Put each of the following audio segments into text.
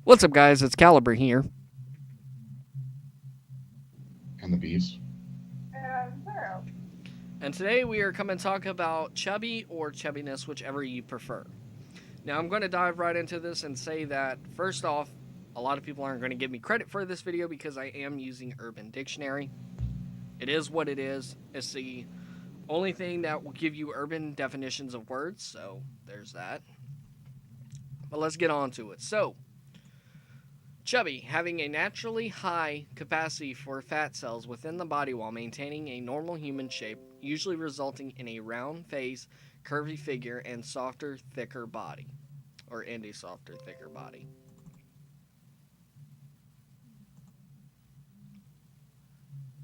What's up, guys? It's Caliber here. And the bees. Zero. And today we are coming to talk about chubby or chubbiness, whichever you prefer. Now, I'm going to dive right into this and say that, first off, a lot of people aren't going to give me credit for this video because I am using Urban Dictionary. It is what it is. It's the only thing that will give you urban definitions of words, so there's that. But let's get on to it. So, chubby, having a naturally high capacity for fat cells within the body while maintaining a normal human shape, usually resulting in a round face, curvy figure, and softer, thicker body. Or and a softer, thicker body.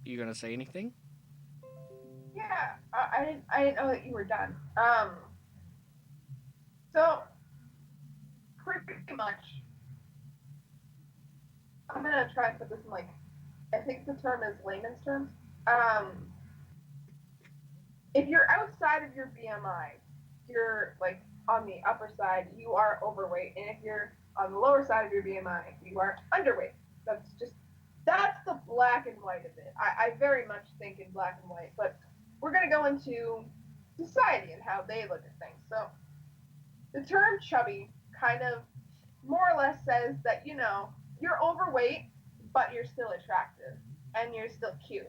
You gonna say anything? Yeah, I didn't know that you were done. So pretty much, I'm gonna try and put this in like, I think the term is layman's terms. Um, if you're outside of your BMI, you're like on the upper side, you are overweight, and if you're on the lower side of your BMI, you are underweight. That's the black and white of it. I very much think in black and white, but we're gonna go into society and how they look at things. So the term chubby kind of more or less says that, you're overweight, but you're still attractive and you're still cute.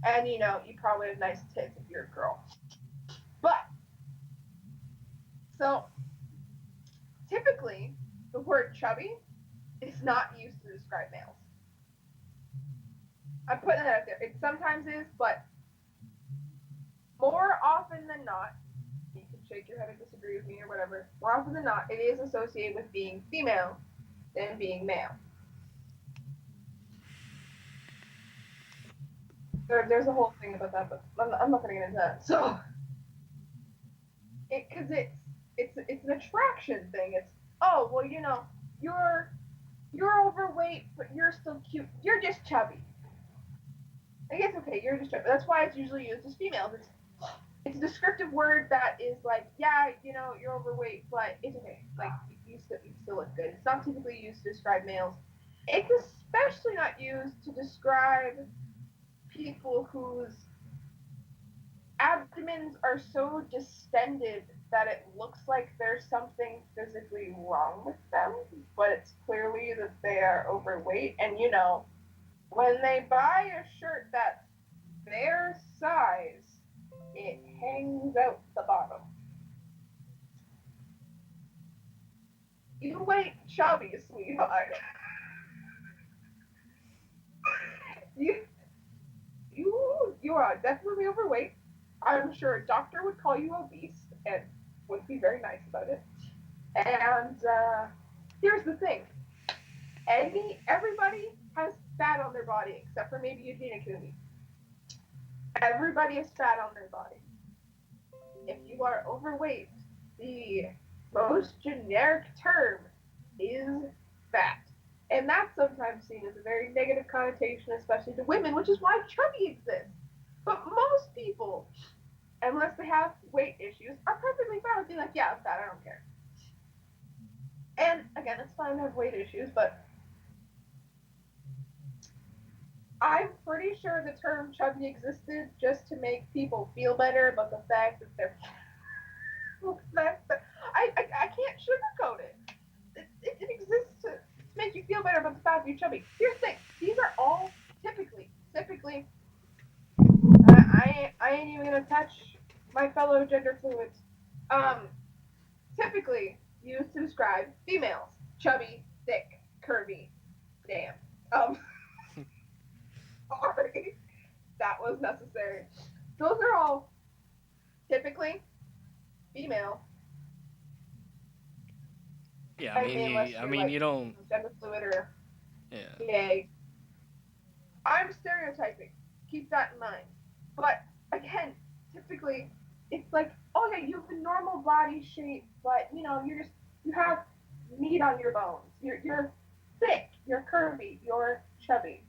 And, you probably have nice tits if you're a girl. But, so typically, the word chubby is not used to describe males. I'm putting that out there. It sometimes is, but more often than not, you can shake your head and disagree with me or whatever. More often than not, it is associated with being female than being male. There's a whole thing about that, but I'm not going to get into that. So, because it's an attraction thing. It's, oh well, you're overweight, but you're still cute. You're just chubby. I guess okay, you're just chubby. That's why it's usually used as females. It's a descriptive word that is like, yeah, you're overweight, but it's okay. Like you still look good. It's not typically used to describe males. It's especially not used to describe people whose abdomens are so distended that it looks like there's something physically wrong with them, but it's clearly that they are overweight. And when they buy a shirt that's their size, it hangs out the bottom. You ain't chubby, sweetheart. you you are definitely overweight. I'm sure a doctor would call you obese and would be very nice about it. And here's the thing: everybody has fat on their body except for maybe Eugenia Cooney. Everybody has fat on their body. If you are overweight, the most generic term is fat. And that's sometimes seen as a very negative connotation, especially to women, which is why chubby exists. But most people, unless they have weight issues, are perfectly fine with being like, yeah, I'm fat, I don't care. And again, it's fine to have weight issues, but I'm pretty sure the term chubby existed just to make people feel better about the fact that they're. I can't sugarcoat it. It exists to make you feel better about the fact that you're chubby. Here's the thing: these are all typically. I ain't even gonna touch my fellow gender fluids. Um, typically used to describe females: chubby, thick, curvy. Damn. Um, sorry, that was necessary. Those are all typically female. Yeah, I mean, unless I you're mean, like you don't. gender fluid or Yeah, gay. I'm stereotyping. Keep that in mind. But again, typically, it's like, oh yeah, you have a normal body shape, but you have meat on your bones. You're thick. You're curvy. You're chubby.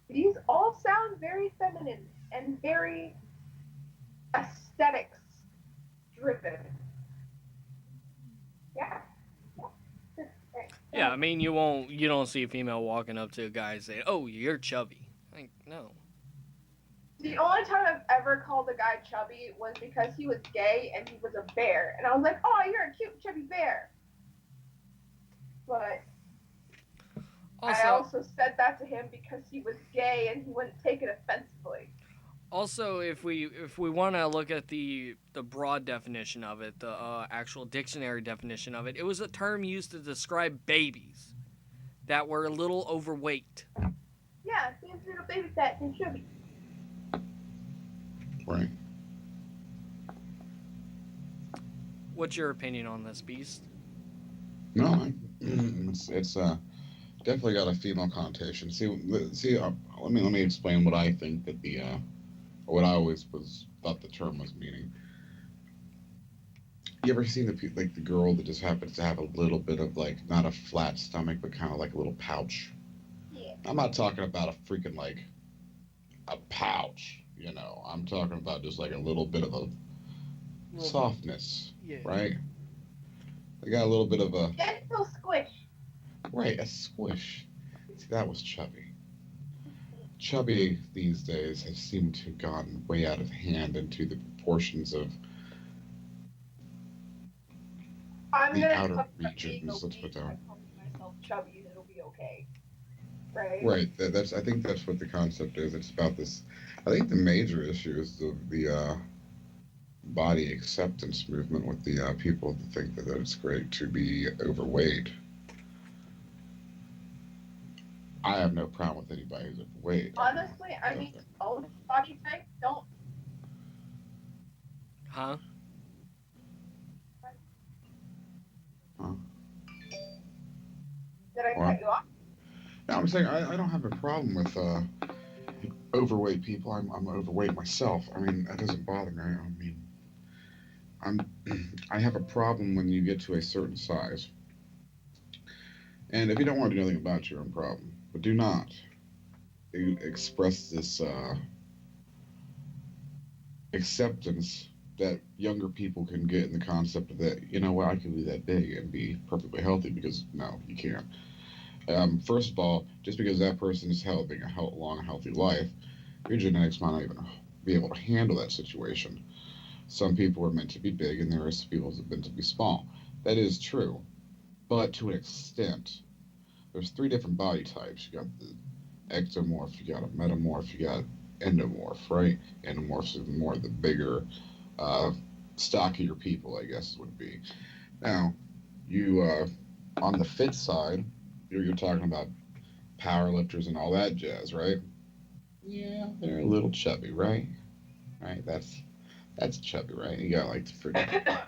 These all sound very feminine and very aesthetics driven. Yeah. Yeah. yeah. I mean, you don't see a female walking up to a guy and say, "Oh, you're chubby." Like, no. The only time I've ever called a guy chubby was because he was gay and he was a bear, and I was like, "Oh, you're a cute chubby bear." But I also said that to him because he was gay and he wouldn't take it offensively. Also, if we want to look at the broad definition of it, the actual dictionary definition of it, it was a term used to describe babies that were a little overweight. Yeah, seems little baby fat and chubby. Right. What's your opinion on this, Beast? No, it's definitely got a female connotation. See, let me explain what I think that what I always thought the term was meaning. You ever seen the girl that just happens to have a little bit of like not a flat stomach but kind of like a little pouch? Yeah. I'm not talking about a freaking like a pouch, I'm talking about just like a little bit of a softness, yeah. Right? They got a little bit of a gentle squish. Right, a squish. See, that was Chubby. Chubby these days has seemed to have gone way out of hand into the proportions of the outer regions. Let's put down. I'm calling myself chubby, and it'll be okay. Right. Right. I think that's what the concept is. It's about this. I think the major issue is the body acceptance movement with the people that think that it's great to be overweight. I have no problem with anybody who's overweight. Honestly, I mean, all body types don't. Huh? Did I cut you off? No, I'm saying I don't have a problem with overweight people. I'm overweight myself. I mean, that doesn't bother me. I mean, I have a problem when you get to a certain size. And if you don't want to do anything about your own problem, but do not express this acceptance that younger people can get in the concept of that, I can be that big and be perfectly healthy, because no, you can't. First of all, just because that person is having a long, healthy life, your genetics might not even be able to handle that situation. Some people are meant to be big, and there are some people that are meant to be small. That is true, but to an extent. There's 3 different body types. You got the ectomorph, you got a metamorph, you got endomorph, right? Endomorphs is more the bigger, stockier people, I guess would be. Now, you on the fit side, you're talking about power lifters and all that jazz, right? Yeah, they're a little chubby, right? Right, that's chubby, right? You got like the freaking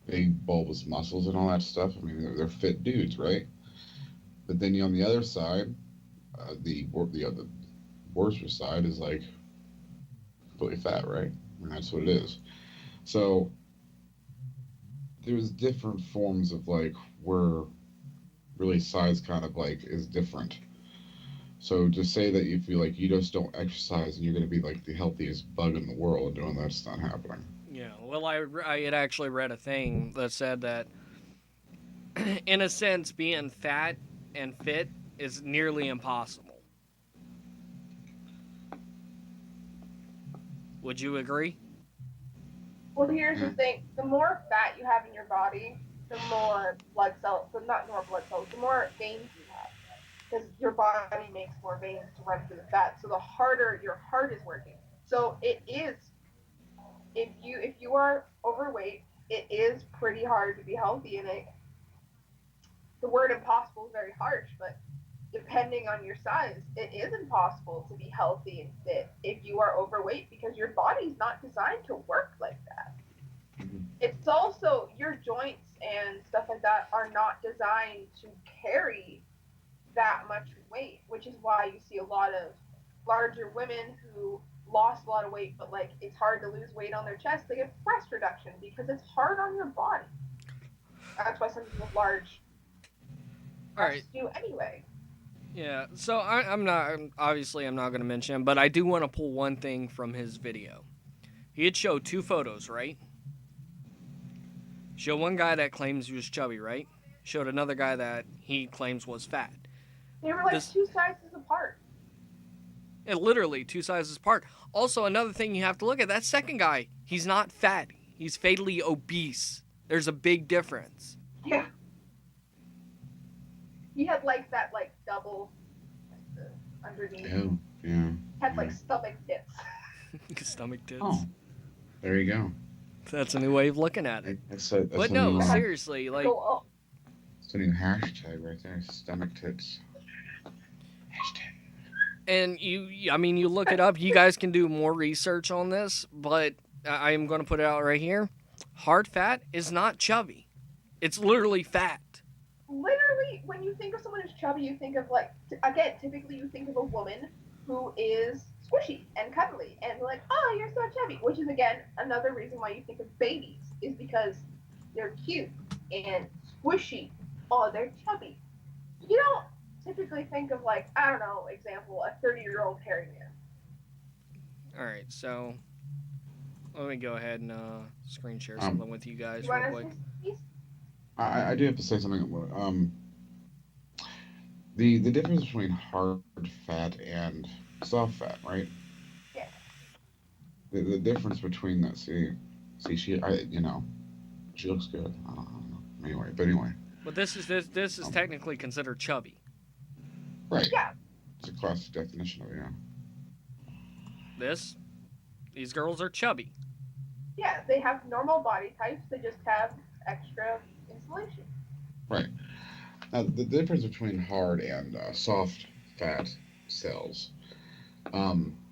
big bulbous muscles and all that stuff. I mean, they're fit dudes, right? But then on the other side, the worser side is like completely fat, right? I mean, that's what it is. So there's different forms of like where really size kind of like is different. So to say that you feel like you just don't exercise and you're going to be like the healthiest bug in the world, doing that's not happening. Yeah. Well, I had actually read a thing that said that, in a sense, being fat and fit is nearly impossible. Would you agree? Well, here's the thing. The more fat you have in your body, the more blood cells, so not more blood cells, the more veins you have. Because your body makes more veins to run through the fat. So the harder your heart is working. So it is, if you are overweight, it is pretty hard to be healthy. And the word impossible is very harsh, but depending on your size, it is impossible to be healthy and fit if you are overweight, because your body's not designed to work like that. It's also your joints and stuff like that are not designed to carry that much weight, which is why you see a lot of larger women who lost a lot of weight, but like it's hard to lose weight on their chest. They get breast reduction because it's hard on your body. That's why some people with large breasts do anyway. Yeah, so I'm not going to mention him, but I do want to pull one thing from his video. He had showed 2 photos, right? Show one guy that claims he was chubby, right? showed another guy that he claims was fat. They were like This- 2 sizes apart. And literally 2 sizes apart. Also, another thing you have to look at, that second guy, he's not fat. He's fatally obese. There's a big difference. Yeah. He had like that double underneath. Oh, yeah. Had like stomach tits. Stomach tits. Oh, there you go. That's a new way of looking at it. That's But a no, new, seriously, like, Go up. it's a new hashtag right there. Stomach tits. Hashtag. and I mean, you look it up. You guys can do more research on this, but I am going to put it out right here. Hard fat is not chubby. It's literally fat. Literally, when you think of someone who's chubby, you think of typically you think of a woman who is squishy and cuddly and like, oh, you're so chubby, which is again another reason why you think of babies is because they're cute and squishy. Oh, they're chubby. You don't typically think of like, I don't know, example, a 30-year-old hairy man. All right, so let me go ahead and screen share something with you guys You real want quick. to see? I do have to say something. The difference between hard fat and soft fat, right? Yeah. The difference between that. See, she she looks good. I don't know. Anyway, But this is technically considered chubby. right. Yeah. It's a classic definition of it. Yeah. These girls are chubby. Yeah, they have normal body types. They just have extra insulation. Right. Now, the difference between hard and soft fat cells.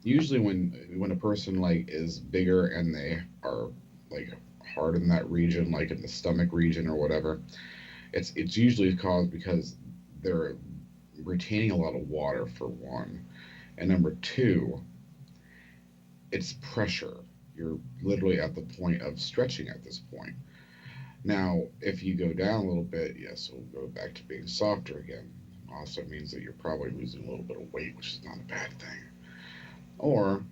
Usually, when a person like is bigger and they are like hard in that region, like in the stomach region or whatever, it's usually caused because they're retaining a lot of water for one, and number two, it's pressure. You're literally at the point of stretching at this point. Now, if you go down a little bit, yes, we'll go back to being softer again. Also means that you're probably losing a little bit of weight, which is not a bad thing. Or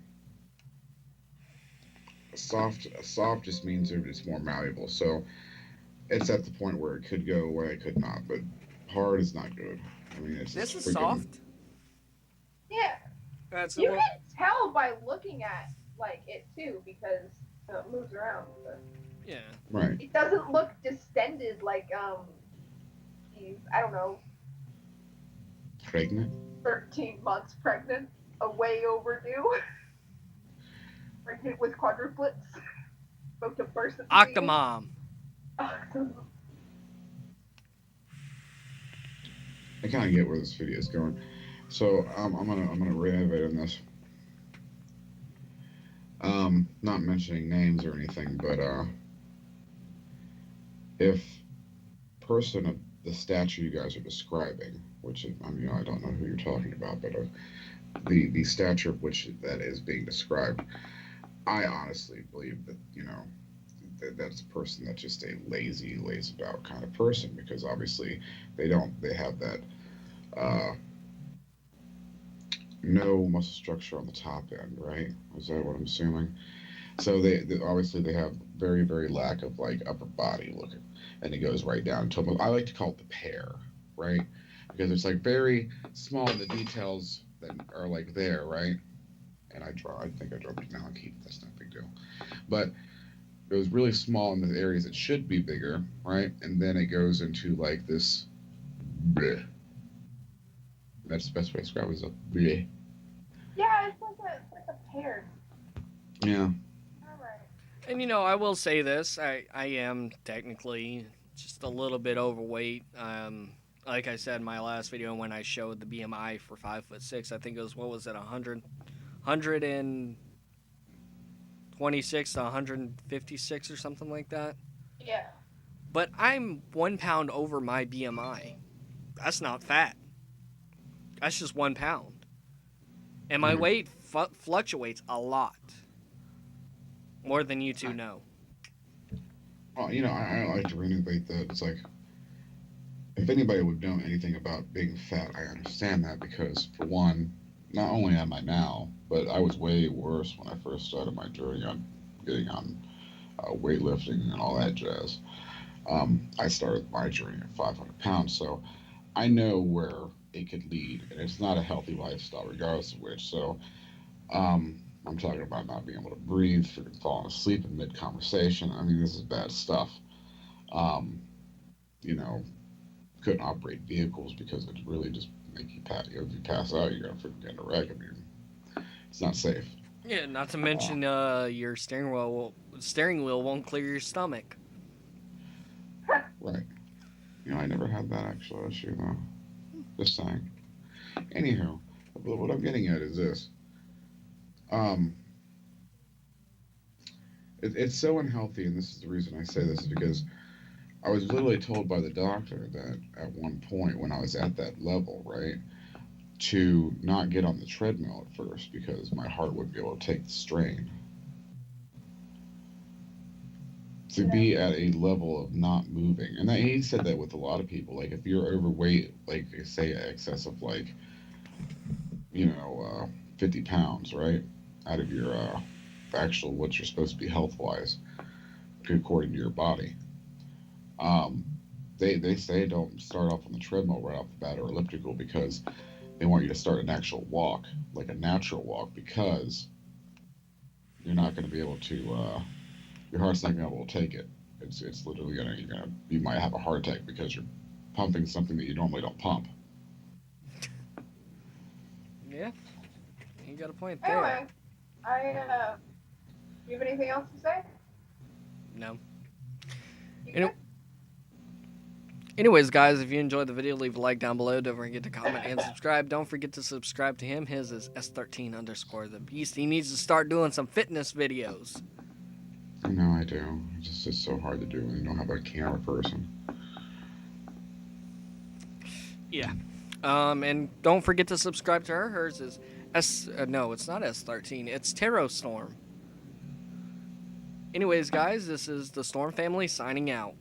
a soft just means that it's more malleable. So it's at the point where it could go away, it could not. But hard is not good. I mean, it's This just is freaking- soft. Yeah. That's You can tell by looking at like it too because it moves around. But yeah. Right. it doesn't look distended like she's, I don't know, Pregnant. 13 months pregnant, way overdue. Pregnant with quadruplets. About to burst at the seams. Octomom. I kind of get where this video is going. So I'm gonna renovate on this. Not mentioning names or anything, but if person of the stature you guys are describing, which I mean I don't know who you're talking about, but the stature of which that is being described, I honestly believe that that's a person that's just a lazy, lays about kind of person because obviously they have that no muscle structure on the top end, right? Is that what I'm assuming? So they obviously they have very, very lack of like upper body looking, and it goes right down to almost, I like to call it the pear, right? Because it's like very small the details that are like there, right? And I think I dropped it now and keep it. That's not a big deal, but it was really small in the areas that should be bigger, right? And then it goes into like this. Bleh. That's the best way to describe it. Is a bleh. Yeah, it's like a pear. Yeah. Alright. And I will say this: I am technically just a little bit overweight. Like I said in my last video when I showed the BMI for 5'6", I think it was, what was it, 126 to 156 or something like that. Yeah. But I'm 1 pound over my BMI. That's not fat. That's just 1 pound. And my weight fluctuates a lot. More than you two know. Well, I like to renovate that. It's like, if anybody would know anything about being fat, I understand that because, for one, not only am I now, but I was way worse when I first started my journey on getting on weightlifting and all that jazz. I started my journey at 500 pounds, so I know where it could lead, and it's not a healthy lifestyle, regardless of which. So, I'm talking about not being able to breathe, falling asleep in mid conversation. I mean, this is bad stuff. Um, you know, couldn't operate vehicles because it really just make you pass. If you pass out, you're gonna freaking get in a wreck. I mean, it's not safe. Yeah, not to Uh, mention your steering wheel won't clear your stomach. right. I never had that actual issue though. Just saying. Anywho, but what I'm getting at is this. Um, it's so unhealthy, and this is the reason I say this is because I was literally told by the doctor that at one point when I was at that level, right, to not get on the treadmill at first because my heart wouldn't be able to take the strain. To Yeah. be at a level of not moving, and he said that with a lot of people. Like if you're overweight, like say excess of like 50 pounds, right, out of your actual what you're supposed to be health wise, according to your body. Um, they say don't start off on the treadmill right off the bat or elliptical because they want you to start an actual walk, like a natural walk, because you're not going to be able to. Your heart's not going to be able to take it. It's literally gonna you might have a heart attack because you're pumping something that you normally don't pump. Yeah, you got a point there. Anyway, do you have anything else to say? No. You Any- good? Anyways, guys, if you enjoyed the video, leave a like down below. Don't forget to comment and subscribe. Don't forget to subscribe to him. His is S13_the beast. He needs to start doing some fitness videos. I know I do. It's so hard to do when you don't have a camera person. Yeah. And don't forget to subscribe to her. Hers is no, it's not S13. It's Tarot Storm. Anyways, guys, this is the Storm family signing out.